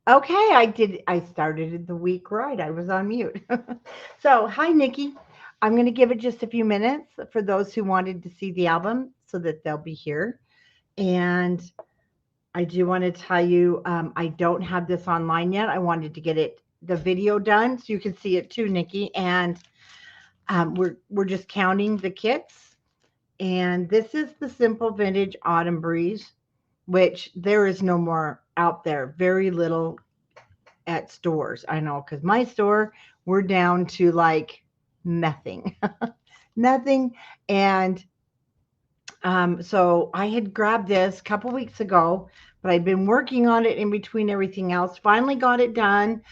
Okay, I started the week right. I was on mute. So, hi, Nikki. I'm going to give it just a few minutes for those who wanted to see the album so that they'll be here. And I do want to tell you, I don't have this online yet. I wanted to get the video done so you can see it too, Nikki. And we're just counting the kits. And this is the Simple Vintage Autumn Breeze, which there is no more out there. Very little at stores. I know because my store, we're down to like nothing, nothing. And so I had grabbed this a couple weeks ago, but I'd been working on it in between everything else. Finally got it done.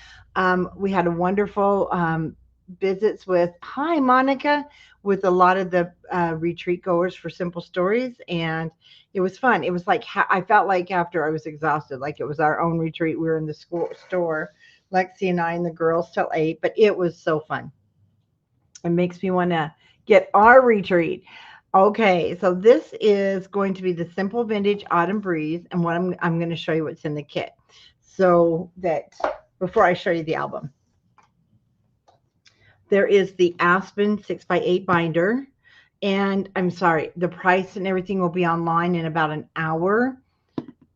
We had a wonderful visits with, hi, Monica, with a lot of the retreat goers for Simple Stories. And it was fun. It was like, I felt like after I was exhausted, like it was our own retreat. We were in the school store, Lexi and I and the girls till 8, but it was so fun. It makes me want to get our retreat. Okay, so this is going to be the Simple Vintage Autumn Breeze, and what I'm going to show you what's in the kit. So that before I show you the album, there is the Aspen 6x8 binder, and I'm sorry, the price and everything will be online in about an hour.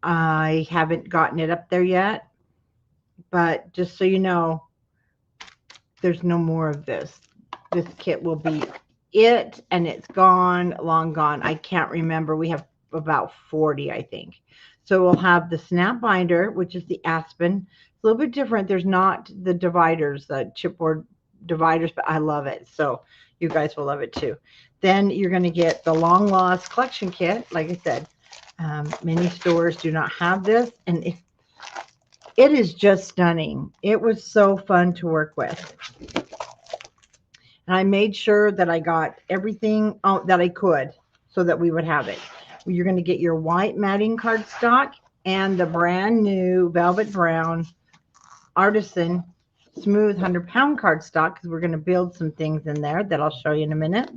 I haven't gotten it up there yet, but just so you know, there's no more of this. This kit will be it, and it's gone, long gone. I can't remember. We have about 40, I think. So we'll have the snap binder, which is the Aspen. It's a little bit different. There's not the dividers, the chipboard dividers, but I love it. So you guys will love it too. Then you're going to get the long lost collection kit. Like I said, many stores do not have this, and it is just stunning. It was so fun to work with. And I made sure that I got everything that I could so that we would have it. You're going to get your white matting cardstock and the brand new velvet brown artisan smooth 100-pound cardstock because we're going to build some things in there that I'll show you in a minute.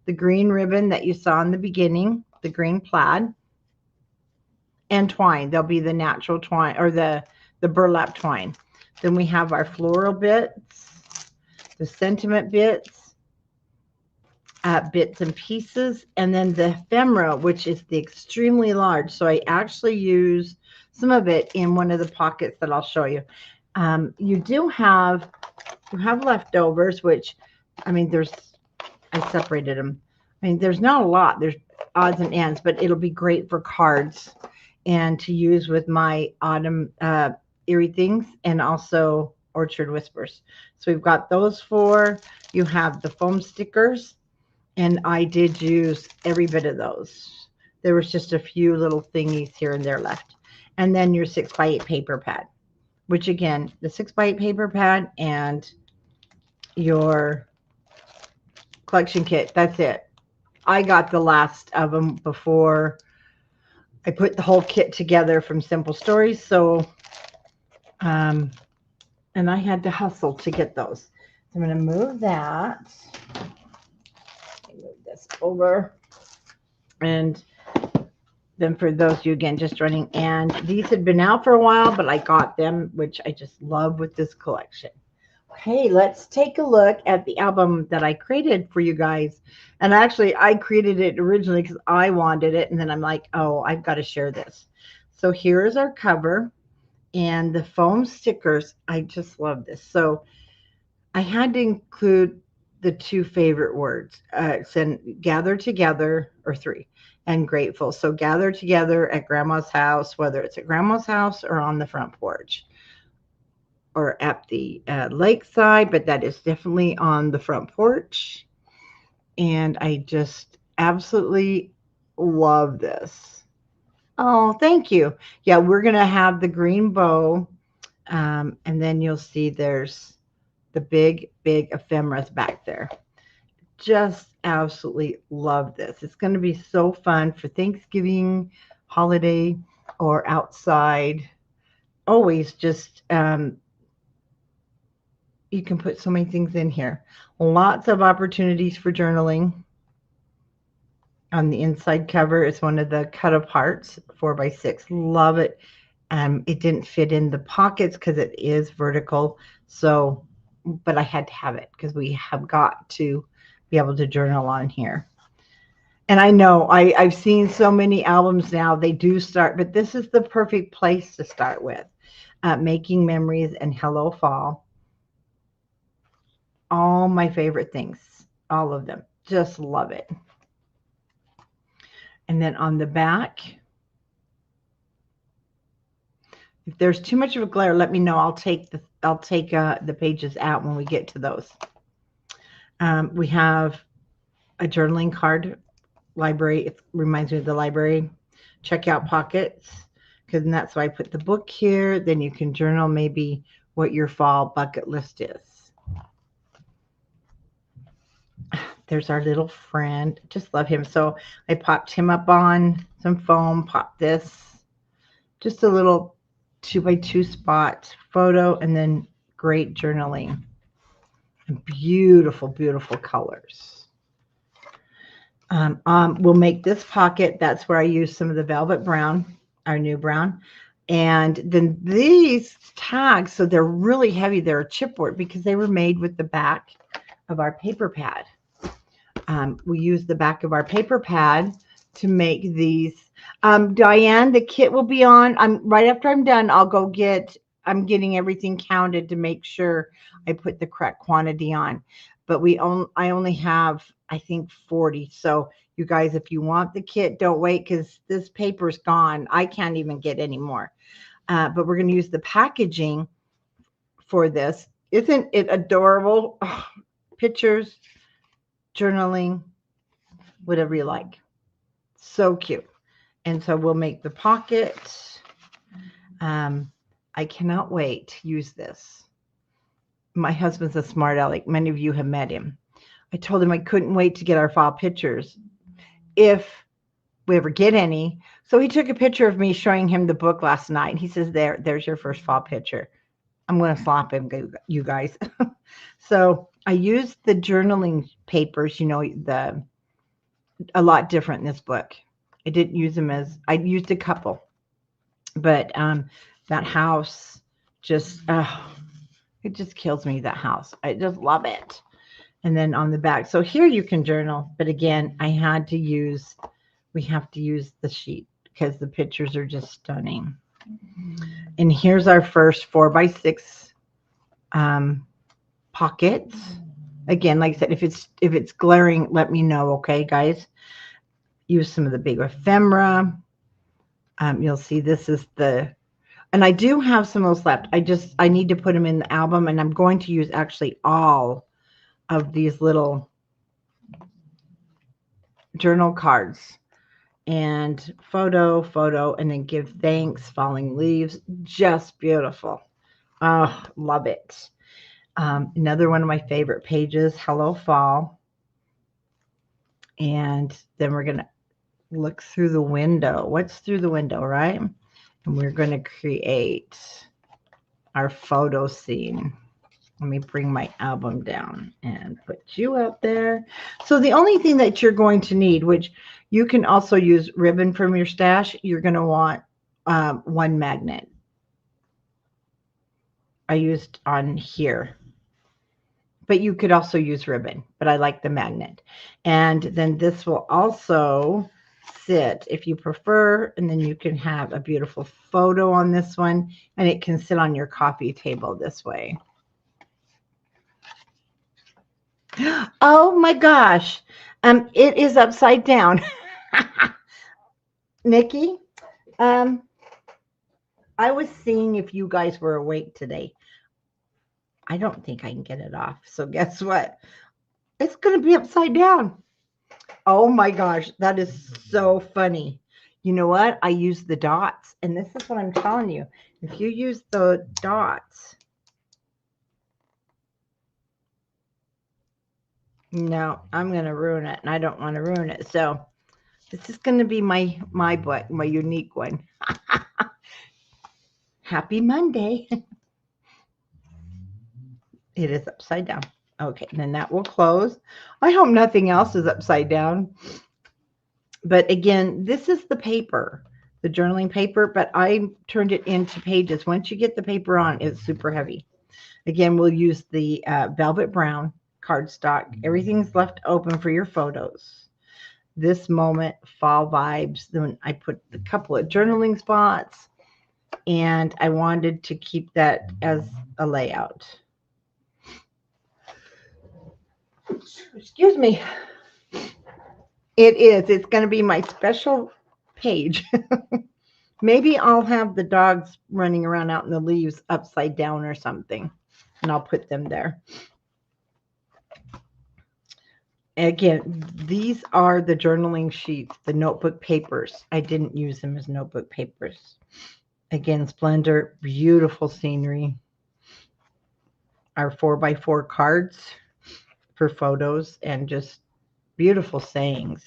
The green ribbon that you saw in the beginning, the green plaid, and twine. There'll be the natural twine or the burlap twine. Then we have our floral bits, the sentiment bits, bits and pieces, and then the ephemera, which is the extremely large. So I actually use some of it in one of the pockets that I'll show you. You do have leftovers, which I mean, I separated them. I mean, there's not a lot. There's odds and ends, but it'll be great for cards and to use with my autumn eerie things and also Orchard Whispers. So we've got those four. You have the foam stickers, and I did use every bit of those. There was just a few little thingies here and there left. And then your 6x8 paper pad, which again, the 6x8 paper pad and your collection kit. That's it. I got the last of them before I put the whole kit together from Simple Stories. So, and I had to hustle to get those. So I'm going to move that. Move this over. And then for those of you, again, just running. And these had been out for a while, but I got them, which I just love with this collection. Okay, let's take a look at the album that I created for you guys. And actually, I created it originally because I wanted it. And then I'm like, oh, I've got to share this. So here is our cover and the foam stickers. I just love this. So I had to include the two favorite words, gather together, or three, and grateful. So gather together at grandma's house, whether it's at grandma's house or on the front porch or at the lakeside, but that is definitely on the front porch. And I just absolutely love this. Oh, thank you. Yeah, we're going to have the green bow. And then you'll see there's the big, big ephemeras back there. Just absolutely love this. It's going to be so fun for Thanksgiving, holiday, or outside. Always just you can put so many things in here. Lots of opportunities for journaling. On the inside cover is one of the cut aparts, 4x6. Love it. It didn't fit in the pockets because it is vertical. So, but I had to have it because we have got to be able to journal on here. And I know I've seen so many albums now, they do start, but this is the perfect place to start with. Making Memories and Hello Fall. All my favorite things, all of them. Just love it. And then on the back, if there's too much of a glare, let me know. I'll take the pages out when we get to those. We have a journaling card library. It reminds me of the library checkout pockets because that's why I put the book here. Then you can journal maybe what your fall bucket list is. There's our little friend. Just love him. So I popped him up on some foam, popped this, just a little 2x2 spot photo, and then great journaling. And beautiful, beautiful colors. We'll make this pocket. That's where I use some of the velvet brown, our new brown. And then these tags, so they're really heavy. They're a chipboard because they were made with the back of our paper pad. We use the back of our paper pad to make these. Diane, the kit will be on. Right after I'm done, I'll go get, I'm getting everything counted to make sure I put the correct quantity on. But I only have, I think, 40. So you guys, if you want the kit, don't wait because this paper's gone. I can't even get any more. But we're going to use the packaging for this. Isn't it adorable? Oh, pictures, journaling, whatever you like. So cute. And so we'll make the pocket. I cannot wait to use this. My husband's a smart aleck. Many of you have met him. I told him I couldn't wait to get our fall pictures if we ever get any. So he took a picture of me showing him the book last night. And he says, there's your first fall picture. I'm going to slap him, you guys. So I used the journaling papers, a lot different in this book. I didn't use them I used a couple. But that house just, it just kills me, that house. I just love it. And then on the back. So here you can journal. But again, we have to use the sheet because the pictures are just stunning. And here's our first 4x6 pockets. Again, like I said, if it's glaring, let me know, okay, guys? Use some of the big ephemera. You'll see this is and I do have some of those left. I need to put them in the album, and I'm going to use actually all of these little journal cards. And photo, and then give thanks, falling leaves, just beautiful. Oh, love it. Another one of my favorite pages, Hello Fall. And then we're going to look through the window. What's through the window, right? And we're going to create our photo scene. Let me bring my album down and put you out there. So the only thing that you're going to need, which you can also use ribbon from your stash, you're going to want one magnet. I used on here. But you could also use ribbon, but I like the magnet. And then this will also sit if you prefer, and then you can have a beautiful photo on this one, and it can sit on your coffee table this way. Oh my gosh. It is upside down. Nikki, I was seeing if you guys were awake today. I don't think I can get it off. So guess what? It's going to be upside down. Oh my gosh. That is so funny. You know what? I use the dots, and this is what I'm telling you. If you use the dots, no, I'm going to ruin it, and I don't want to ruin it. So this is going to be my book, my unique one. Happy Monday. It is upside down. Okay, then that will close. I hope nothing else is upside down. But again, this is the paper. the journaling paper, but I turned it into pages. Once you get the paper on, it's super heavy. Again, we'll use the velvet brown cardstock. Everything's left open for your photos. This moment, fall vibes. Then I put a couple of journaling spots, and I wanted to keep that as a layout. Excuse me. It is. It's going to be my special page. Maybe I'll have the dogs running around out in the leaves upside down or something, and I'll put them there. Again, these are the journaling sheets, the notebook papers. I didn't use them as notebook papers. Again, Splendor, beautiful scenery. Our 4x4 cards for photos and just beautiful sayings.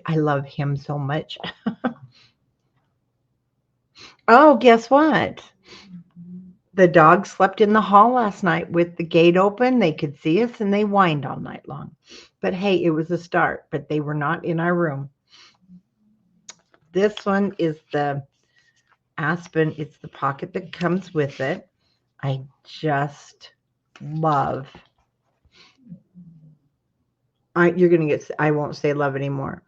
I love him so much. Oh, guess what? The dogs slept in the hall last night with the gate open. They could see us and they whined all night long. But hey, it was a start, but they were not in our room. This one is the Aspen. It's the pocket that comes with it. I just love. You're going to get, I won't say love anymore.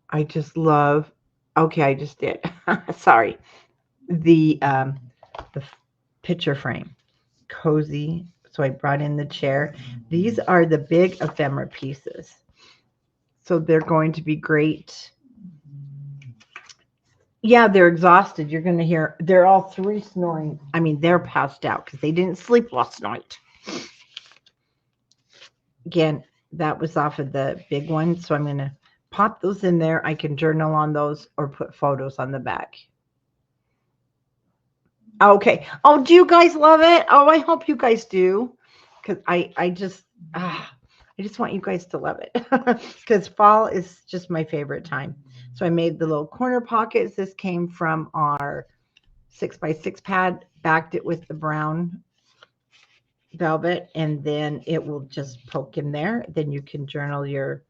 I just love, okay, I just did. Sorry. The picture frame. Cozy. So I brought in the chair. These are the big ephemera pieces. So they're going to be great. Yeah, they're exhausted. You're going to hear, they're all three snoring. I mean, they're passed out because they didn't sleep last night. Again, that was off of the big one. So I'm going to pop those in there. I can journal on those or put photos on the back. Okay. Oh, do you guys love it? Oh, I hope you guys do. Because I just want you guys to love it. Because fall is just my favorite time. So I made the little corner pockets. This came from our 6x6 pad. Backed it with the brown velvet. And then it will just poke in there. Then you can journal your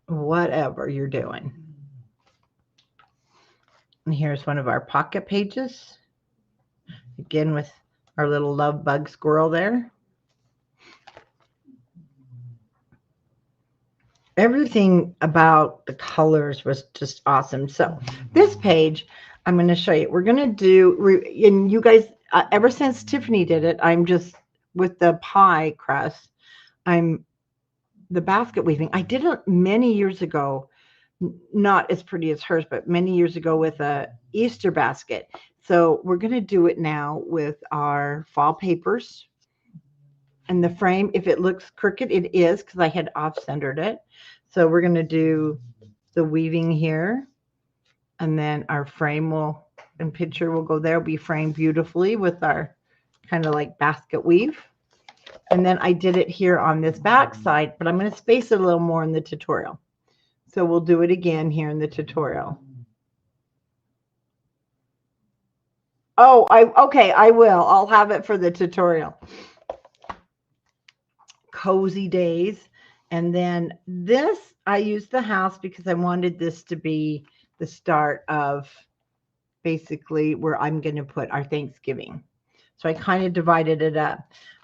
whatever you're doing. And here's one of our pocket pages. Again with our little love bug squirrel there. Everything about the colors was just awesome. So this page, I'm going to show you. We're going to do, and you guys, ever since Tiffany did it, I'm just with the pie crust. I'm the basket weaving. I did it many years ago, not as pretty as hers, but many years ago with a Easter basket. So we're going to do it now with our fall papers. And the frame, if it looks crooked, it is because I had off-centered it. So we're going to do the weaving here. And then our frame and picture will go there. It'll be framed beautifully with our kind of like basket weave. And then I did it here on this back side, but I'm going to space it a little more in the tutorial. So we'll do it again here in the tutorial. Oh, okay, I will. I'll have it for the tutorial. Cozy days. And then this, I used the house because I wanted this to be the start of basically where I'm going to put our Thanksgiving. So I kind of divided it up.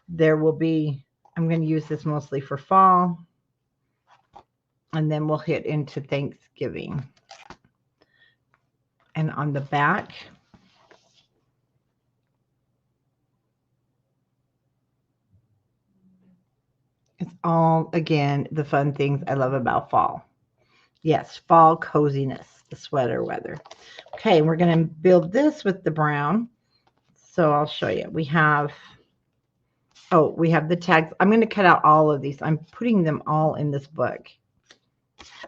There will be, I'm going to use this mostly for fall. And then we'll hit into Thanksgiving. And on the back, it's all, again, the fun things I love about fall. Yes, fall coziness, the sweater weather. Okay, we're going to build this with the brown. So I'll show you. We have the tags. I'm going to cut out all of these. I'm putting them all in this book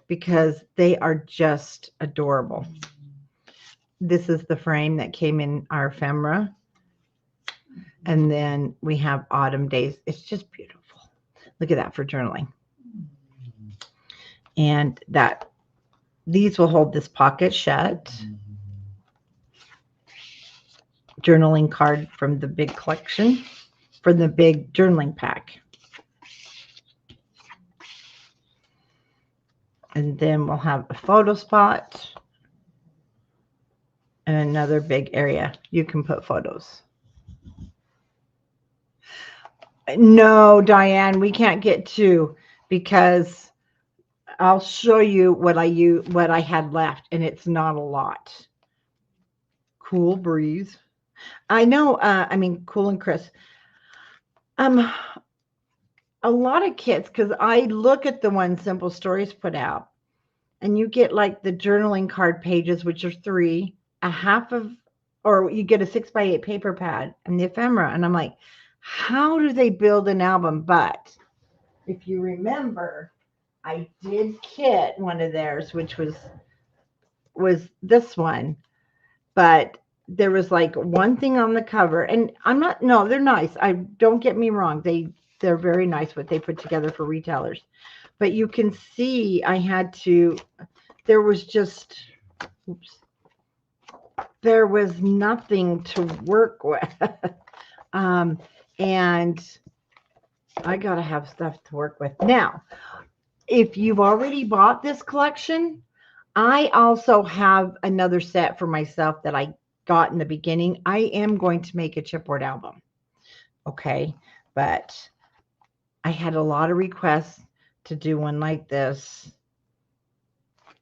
because they are just adorable. This is the frame that came in our ephemera. And then we have autumn days. It's just beautiful. Look at that for journaling. And these will hold this pocket shut. Journaling card from the big collection, from the big journaling pack. And then we'll have a photo spot and another big area you can put photos. No, Diane, we can't get two because I'll show you what I had left, and it's not a lot. Cool breeze. I know. I mean, cool and crisp. A lot of kits, because I look at the one Simple Stories put out, and you get like the journaling card pages, which are 3, a half of, or you get a 6x8 paper pad and the ephemera, and I'm like, how do they build an album? But if you remember, I did kit one of theirs, which was this one, but there was like one thing on the cover, and no, they're nice. I don't get me wrong. They're very nice what they put together for retailers, but you can see there was just, oops, there was nothing to work with. And I got to have stuff to work with. Now, if you've already bought this collection, I also have another set for myself that I got in the beginning. I am going to make a chipboard album. Okay. But I had a lot of requests to do one like this.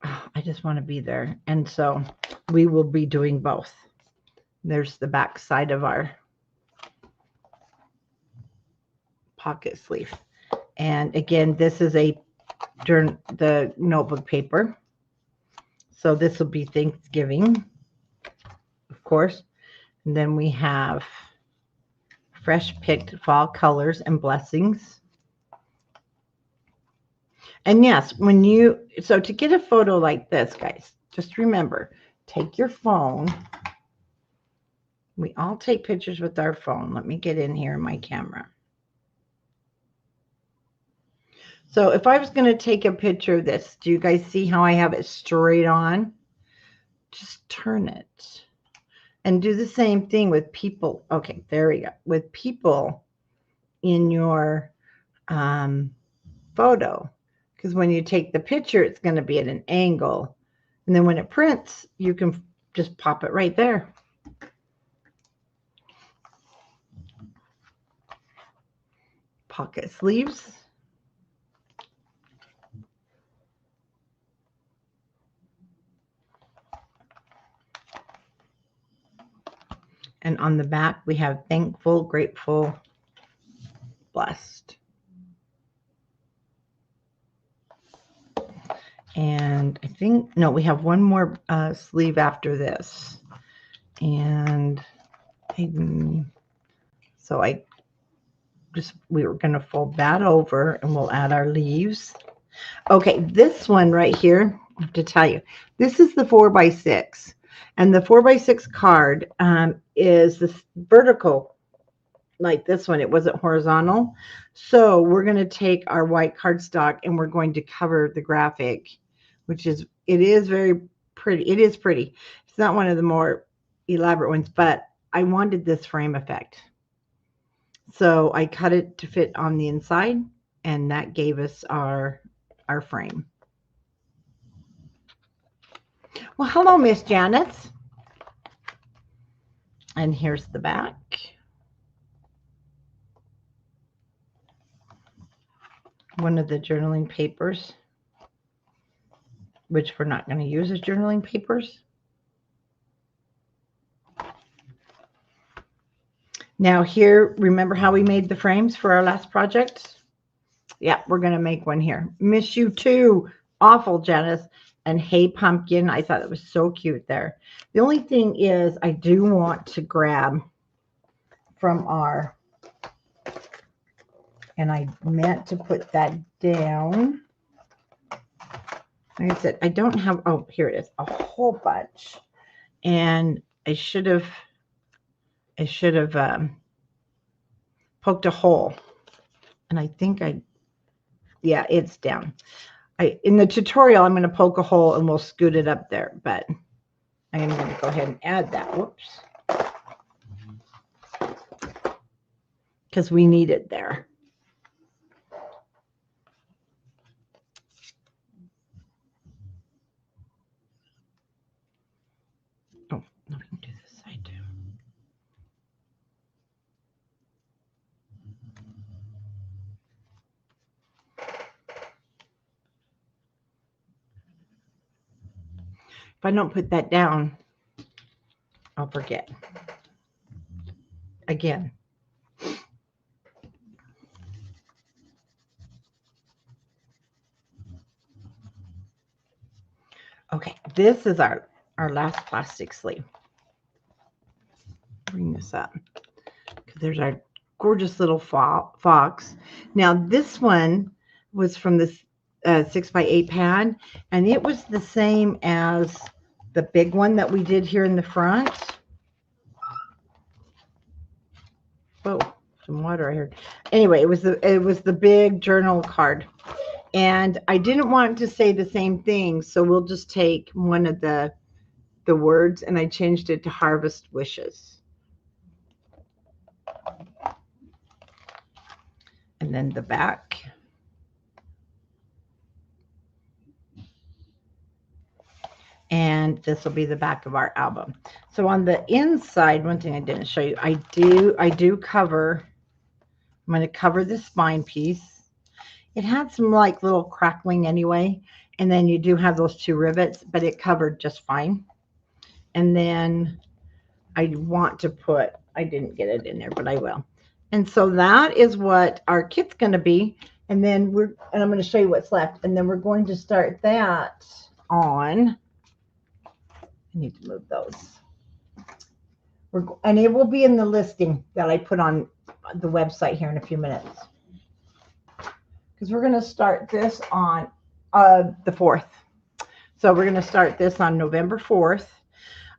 I just want to be there. And so we will be doing both. There's the back side of our pocket sleeve. And again, this is the notebook paper. So this will be Thanksgiving, of course. And then we have fresh picked fall colors and blessings. And yes, so to get a photo like this, guys, just remember, take your phone. We all take pictures with our phone. Let me get in here in my camera. So if I was going to take a picture of this, do you guys see how I have it straight on? Just turn it and do the same thing with people. Okay, there we go. With people in your photo, because when you take the picture, it's going to be at an angle. And then when it prints, you can just pop it right there. Pocket sleeves. And on the back, we have thankful, grateful, blessed. And I think, no, we have one more sleeve after this. And so we were going to fold that over and we'll add our leaves. Okay, this one right here, I have to tell you, this is the 4x6. And the 4x6 card is this vertical, like this one. It wasn't horizontal. So we're going to take our white cardstock and we're going to cover the graphic, it is very pretty. It is pretty. It's not one of the more elaborate ones, but I wanted this frame effect. So I cut it to fit on the inside, and that gave us our frame. Well, hello, Miss Janice. And here's the back. One of the journaling papers, which we're not going to use as journaling papers. Now here, remember how we made the frames for our last project? Yeah, we're going to make one here. Miss you too. Awful, Janice. And hey, pumpkin. I thought it was so cute there. The only thing is I do want to grab from and I meant to put that down. Like I said, I don't have, oh, here it is, a whole bunch. And I should have poked a hole. And I think yeah, it's down. In the tutorial, I'm going to poke a hole and we'll scoot it up there. But I am going to go ahead and add that. Whoops. Because we need it there. If I don't put that down, I'll forget. Again. Okay, this is our last plastic sleeve. Bring this up. Because there's our gorgeous little fox. Now, this one was from this 6x8 pad, and it was the same as the big one that we did here in the front. Oh, some water I heard. Anyway, it was the big journal card, and I didn't want to say the same thing, so we'll just take one of the words, and I changed it to Harvest Wishes. And then the back. And this will be the back of our album. So on the inside, one thing I didn't show you, I do cover, I'm going to cover the spine piece. It had some like little crackling anyway, and then you do have those 2 rivets, but it covered just fine. And then I want to put, I didn't get it in there, but I will. And so that is what our kit's going to be. And then I'm going to show you what's left. And then we're going to start that on, I need to move those. And it will be in the listing that I put on the website here in a few minutes. Because we're going to start this on the 4th. So we're going to start this on November 4th.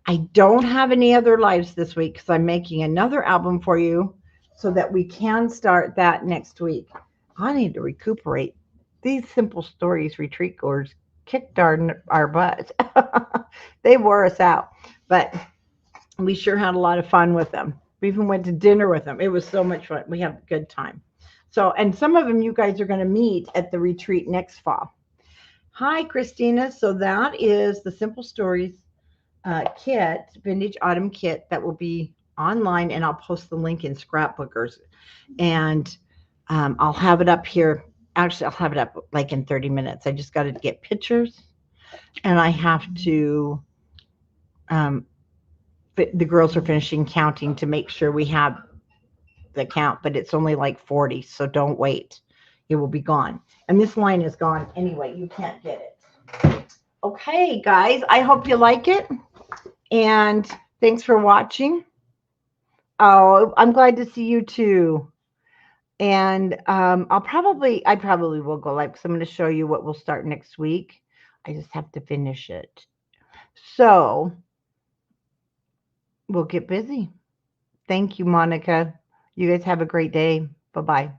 I don't have any other lives this week because I'm making another album for you so that we can start that next week. I need to recuperate. These Simple Stories retreat goers kicked our butts. They wore us out, but we sure had a lot of fun with them. We even went to dinner with them. It was so much fun. We had a good time. So, and some of them you guys are going to meet at the retreat next fall. Hi, Christina. So that is the Simple Stories kit, vintage autumn kit that will be online, and I'll post the link in Scrapbookers, and I'll have it up here. Actually, I'll have it up like in 30 minutes. I just got to get pictures, and I have to the girls are finishing counting to make sure we have the count, but it's only like 40, so don't wait. It will be gone, and this line is gone anyway. You can't get it. Okay, guys, I hope you like it. And thanks for watching. Oh, I'm glad to see you too. And I probably will go live because I'm going to show you what we'll start next week. I just have to finish it. So we'll get busy. Thank you, Monica. You guys have a great day. Bye-bye.